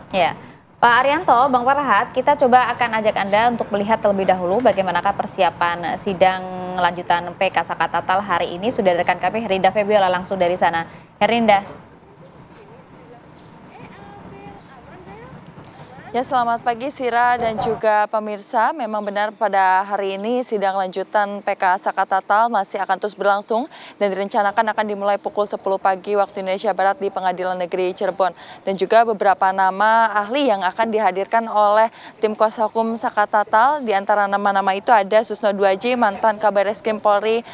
Ya, Pak Arianto, Bang Farhat, kita coba akan ajak Anda untuk melihat terlebih dahulu bagaimanakah persiapan sidang lanjutan PK Saka Tatal hari ini. Sudah ada rekan kami Herinda Febiola langsung dari sana. Herinda. Ya, selamat pagi Sira dan juga pemirsa. Memang benar pada hari ini sidang lanjutan PK Saka Tatal masih akan terus berlangsung dan direncanakan akan dimulai pukul 10 pagi waktu Indonesia Barat di Pengadilan Negeri Cirebon. Dan juga beberapa nama ahli yang akan dihadirkan oleh tim kuasa hukum Saka Tatal. Di antara nama-nama itu ada Susno Duaji, mantan Kabar Eskrim Polri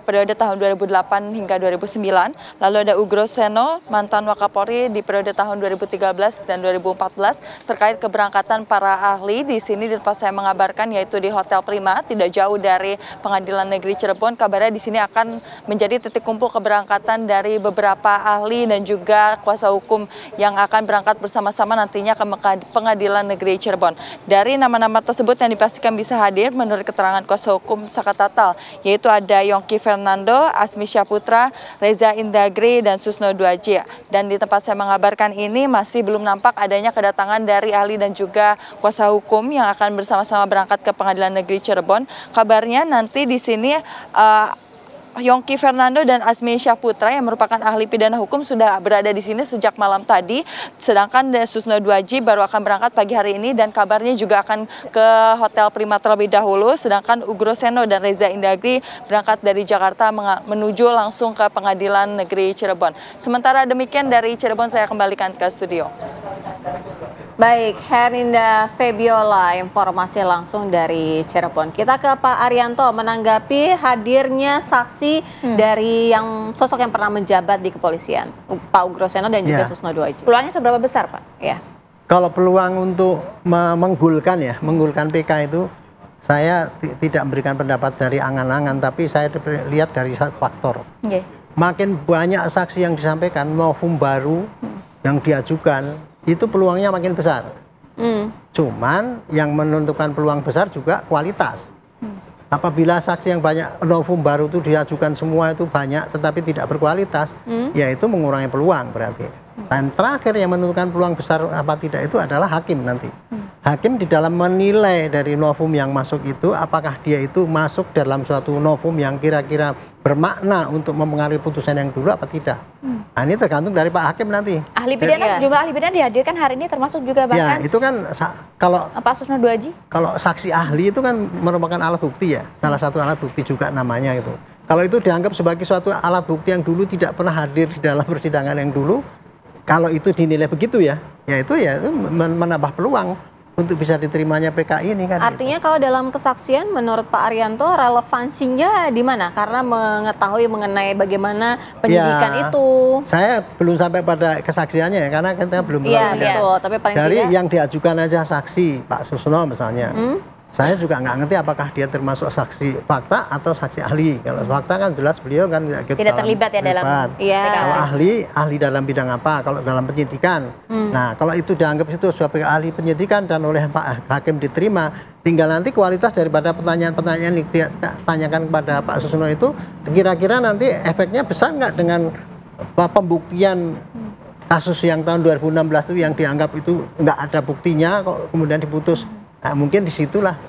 periode tahun 2008 hingga 2009. Lalu ada Ugro Seno, mantan Wakapolri di periode tahun 2013 dan 2014 terkait keberangkatan para ahli. Di sini di tempat saya mengabarkan yaitu di Hotel Prima, tidak jauh dari Pengadilan Negeri Cirebon. Kabarnya di sini akan menjadi titik kumpul keberangkatan dari beberapa ahli dan juga kuasa hukum yang akan berangkat bersama-sama nantinya ke Pengadilan Negeri Cirebon. Dari nama-nama tersebut yang dipastikan bisa hadir menurut keterangan kuasa hukum Saka Tatal, yaitu ada Yongki Fernando, Asmi Syaputra, Reza Indagri, dan Susno Duaji. Dan di tempat saya mengabarkan ini masih belum nampak adanya kedatangan dari ahli dan juga kuasa hukum yang akan bersama-sama berangkat ke Pengadilan Negeri Cirebon. Kabarnya nanti di sini Yongki Fernando dan Asmi Syaputra yang merupakan ahli pidana hukum sudah berada di sini sejak malam tadi. Sedangkan Susno Duaji baru akan berangkat pagi hari ini dan kabarnya juga akan ke Hotel Prima terlebih dahulu. Sedangkan Ugro Seno dan Reza Indagri berangkat dari Jakarta menuju langsung ke Pengadilan Negeri Cirebon. Sementara demikian dari Cirebon saya kembalikan ke studio. Baik, Herinda Febiola, informasi langsung dari Cirebon. Kita ke Pak Arianto menanggapi hadirnya saksi dari sosok yang pernah menjabat di kepolisian, Pak Ugro Seno dan juga Susno Duaji. Peluangnya seberapa besar, Pak? Ya. Kalau peluang untuk menggulkan PK itu, saya tidak memberikan pendapat dari angan-angan, tapi saya lihat dari faktor. Makin banyak saksi yang disampaikan, novum baru yang diajukan, itu peluangnya makin besar. Cuman yang menentukan peluang besar juga kualitas. Apabila saksi yang banyak novum baru itu diajukan semua itu banyak tetapi tidak berkualitas, ya itu mengurangi peluang berarti. Dan terakhir yang menentukan peluang besar apa tidak itu adalah hakim nanti. Hakim di dalam menilai dari novum yang masuk itu, apakah dia itu masuk dalam suatu novum yang kira-kira bermakna untuk mempengaruhi putusan yang dulu apa tidak. Nah, ini tergantung dari Pak Hakim nanti. Ahli pidana, sejumlah ahli pidana dihadirkan hari ini termasuk juga bahkan. Ya, itu kan kalau Pak Susno Duaji. Kalau saksi ahli itu kan merupakan alat bukti ya, salah satu alat bukti juga namanya itu. Kalau itu dianggap sebagai suatu alat bukti yang dulu tidak pernah hadir di dalam persidangan yang dulu, kalau itu dinilai begitu ya itu menambah peluang untuk bisa diterimanya PK ini kan. Artinya kalau dalam kesaksian menurut Pak Arianto relevansinya di mana? Karena mengetahui mengenai bagaimana penyidikan itu. Saya belum sampai pada kesaksiannya ya, karena kita belum betul, tapi paling dari tidak yang diajukan aja saksi Pak Susno misalnya. Saya juga nggak ngerti apakah dia termasuk saksi fakta atau saksi ahli. Kalau fakta kan jelas beliau kan tidak terlibat ya dalam. Kalau ahli dalam bidang apa? Kalau dalam penyidikan. Nah, kalau itu dianggap itu sebagai ahli penyidikan dan oleh Pak Hakim diterima, tinggal nanti kualitas daripada pertanyaan-pertanyaan yang ditanyakan kepada Pak Susno itu kira-kira nanti efeknya besar nggak dengan pembuktian kasus yang tahun 2016 itu yang dianggap itu nggak ada buktinya kok kemudian diputus. Nah, mungkin disitulah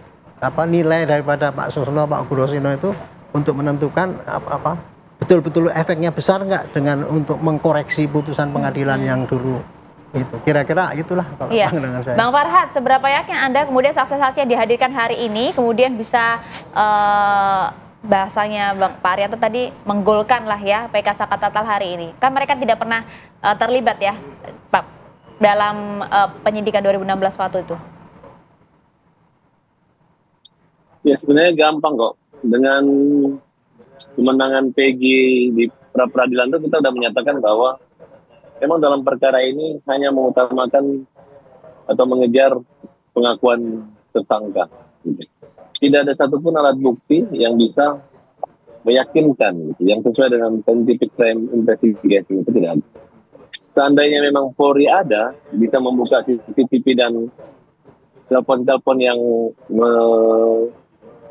nilai daripada Pak Susno, Pak Ugro Seno itu untuk menentukan betul-betul efeknya besar nggak dengan untuk mengkoreksi putusan pengadilan yang dulu. Itu kira-kira itulah kalau dengan saya. Bang Farhat, seberapa yakin Anda kemudian saksi-saksi yang dihadirkan hari ini kemudian bisa bahasanya Pak Arianto tadi menggolkan lah ya PK Saka Tatal hari ini? Kan mereka tidak pernah terlibat ya Pak dalam penyidikan 2016 waktu itu. Ya sebenarnya gampang kok. Dengan kemenangan PG di pra-peradilan itu kita sudah menyatakan bahwa memang dalam perkara ini hanya mengutamakan atau mengejar pengakuan tersangka. Tidak ada satupun alat bukti yang bisa meyakinkan, yang sesuai dengan scientific crime investigation itu tidak ada. Seandainya memang Polri ada, bisa membuka CCTV dan telepon-telepon yang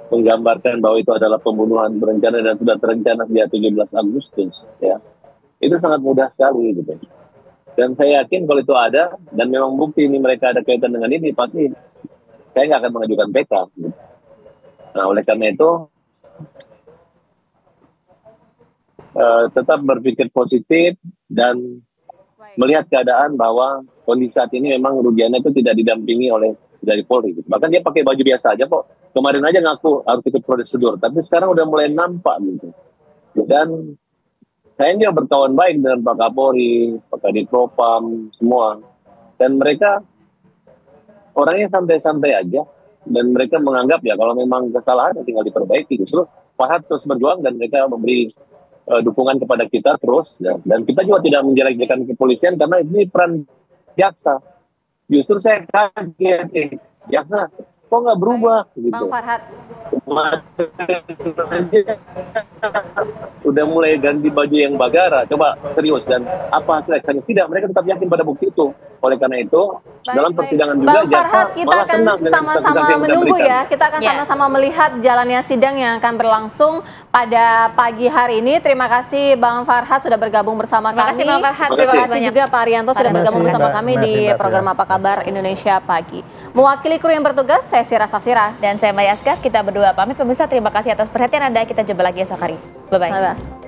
menggambarkan bahwa itu adalah pembunuhan berencana dan sudah terencana di 17 Agustus ya. Itu sangat mudah sekali gitu. Dan saya yakin kalau itu ada dan memang bukti ini mereka ada kaitan dengan ini, pasti saya nggak akan mengajukan PK. Nah, oleh karena itu tetap berpikir positif dan melihat keadaan bahwa kondisi saat ini memang Rudiana itu tidak didampingi oleh dari Polri. Bahkan dia pakai baju biasa aja kok. Kemarin aja ngaku harus ikut prosedur, tapi sekarang udah mulai nampak gitu. Dan saya dia berkawan baik dengan Pak Kapolri, Pak Kadif Propam, semua. Dan mereka orangnya santai-santai aja. Dan mereka menganggap ya kalau memang kesalahan tinggal diperbaiki. Justru Pak Hat terus berjuang dan mereka memberi dukungan kepada kita terus. Dan kita juga tidak menjelek-jelekan kepolisian karena ini peran jaksa. Justru saya kaget, jaksa kok nggak berubah gitu. Bang Farhad. Udah mulai ganti baju yang bagara, coba serius dan apa hasil aksinya? Tidak, mereka tetap yakin pada bukti itu. Oleh karena itu, dalam persidangan juga Bang Farhad, kita malah akan senang dengan sama-sama saksi-saksi yang kita menunggu berikan. ya. Kita akan sama-sama melihat jalannya sidang yang akan berlangsung pada pagi hari ini. Terima kasih Bang Farhad sudah bergabung bersama kami. Terima kasih Bang Farhad. Terima kasih juga Pak Arianto sudah Terima bergabung kasih, bersama Mbak. kami Terima di kasih, Mbak program Apa Kabar Indonesia Pagi. Mewakili kru yang bertugas, saya Sira Safira. Dan saya Maya Asgaf, kita berdua pamit pemirsa. Terima kasih atas perhatian Anda. Kita jumpa lagi esok hari. Bye-bye. Bye-bye.